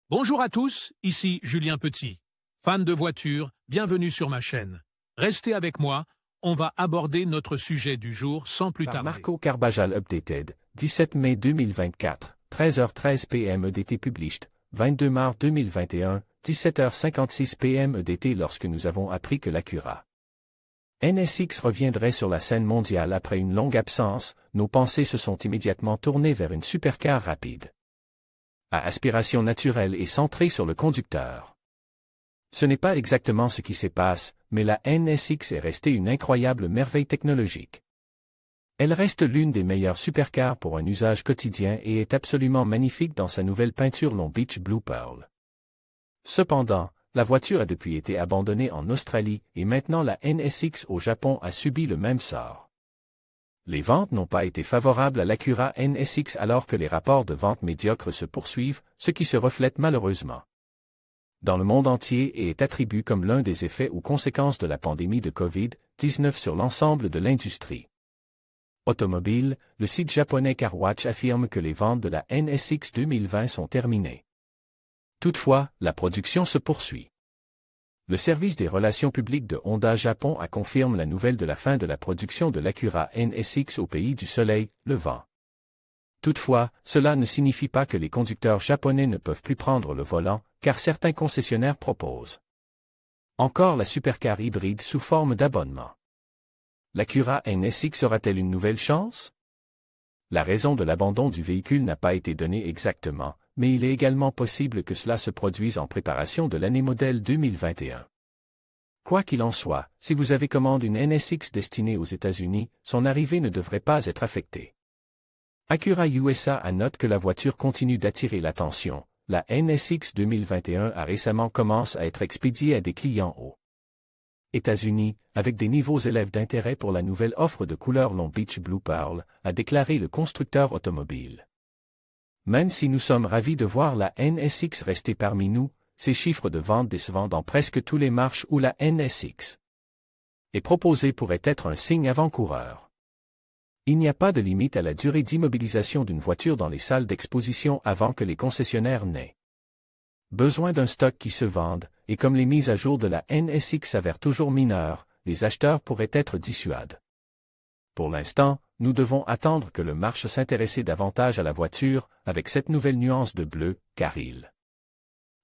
Bonjour à tous, ici Julien Petit. Fan de voitures, bienvenue sur ma chaîne. Restez avec moi, on va aborder notre sujet du jour sans plus tarder. Marco Carbajal Updated, 17 mai 2024, 13h13 PM EDT Published, 22 mars 2021, 17h56 PM EDT lorsque nous avons appris que l'Acura NSX reviendrait sur la scène mondiale après une longue absence, nos pensées se sont immédiatement tournées vers une supercar rapide à aspiration naturelle et centrée sur le conducteur. Ce n'est pas exactement ce qui se passe, mais la NSX est restée une incroyable merveille technologique. Elle reste l'une des meilleures supercars pour un usage quotidien et est absolument magnifique dans sa nouvelle peinture Long Beach Blue Pearl. Cependant, la voiture a depuis été abandonnée en Australie et maintenant la NSX au Japon a subi le même sort. Les ventes n'ont pas été favorables à l'Acura NSX alors que les rapports de vente médiocres se poursuivent, ce qui se reflète malheureusement dans le monde entier et est attribué comme l'un des effets ou conséquences de la pandémie de COVID-19 sur l'ensemble de l'industrie automobile. Le site japonais CarWatch affirme que les ventes de la NSX 2020 sont terminées. Toutefois, la production se poursuit. Le service des relations publiques de Honda Japon a confirmé la nouvelle de la fin de la production de l'Acura NSX au pays du soleil, levant. Toutefois, cela ne signifie pas que les conducteurs japonais ne peuvent plus prendre le volant, car certains concessionnaires proposent encore la supercar hybride sous forme d'abonnement. L'Acura NSX aura-t-elle une nouvelle chance? La raison de l'abandon du véhicule n'a pas été donnée exactement, mais il est également possible que cela se produise en préparation de l'année modèle 2021. Quoi qu'il en soit, si vous avez commandé une NSX destinée aux États-Unis, son arrivée ne devrait pas être affectée. Acura USA note que la voiture continue d'attirer l'attention. La NSX 2021 a récemment commencé à être expédiée à des clients aux États-Unis, avec des niveaux élevés d'intérêt pour la nouvelle offre de couleur Long Beach Blue Pearl, a déclaré le constructeur automobile. Même si nous sommes ravis de voir la NSX rester parmi nous, ces chiffres de vente décevants dans presque tous les marches où la NSX est proposée pourraient être un signe avant-coureur. Il n'y a pas de limite à la durée d'immobilisation d'une voiture dans les salles d'exposition avant que les concessionnaires n'aient besoin d'un stock qui se vende, et comme les mises à jour de la NSX s'avèrent toujours mineures, les acheteurs pourraient être dissuadés. Pour l'instant, nous devons attendre que le marché s'intéresse davantage à la voiture, avec cette nouvelle nuance de bleu, car il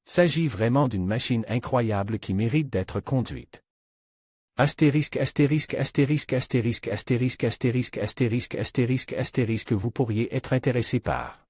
s'agit vraiment d'une machine incroyable qui mérite d'être conduite. Astérisque astérisque astérisque astérisque astérisque astérisque astérisque astérisque astérisque vous pourriez être intéressé par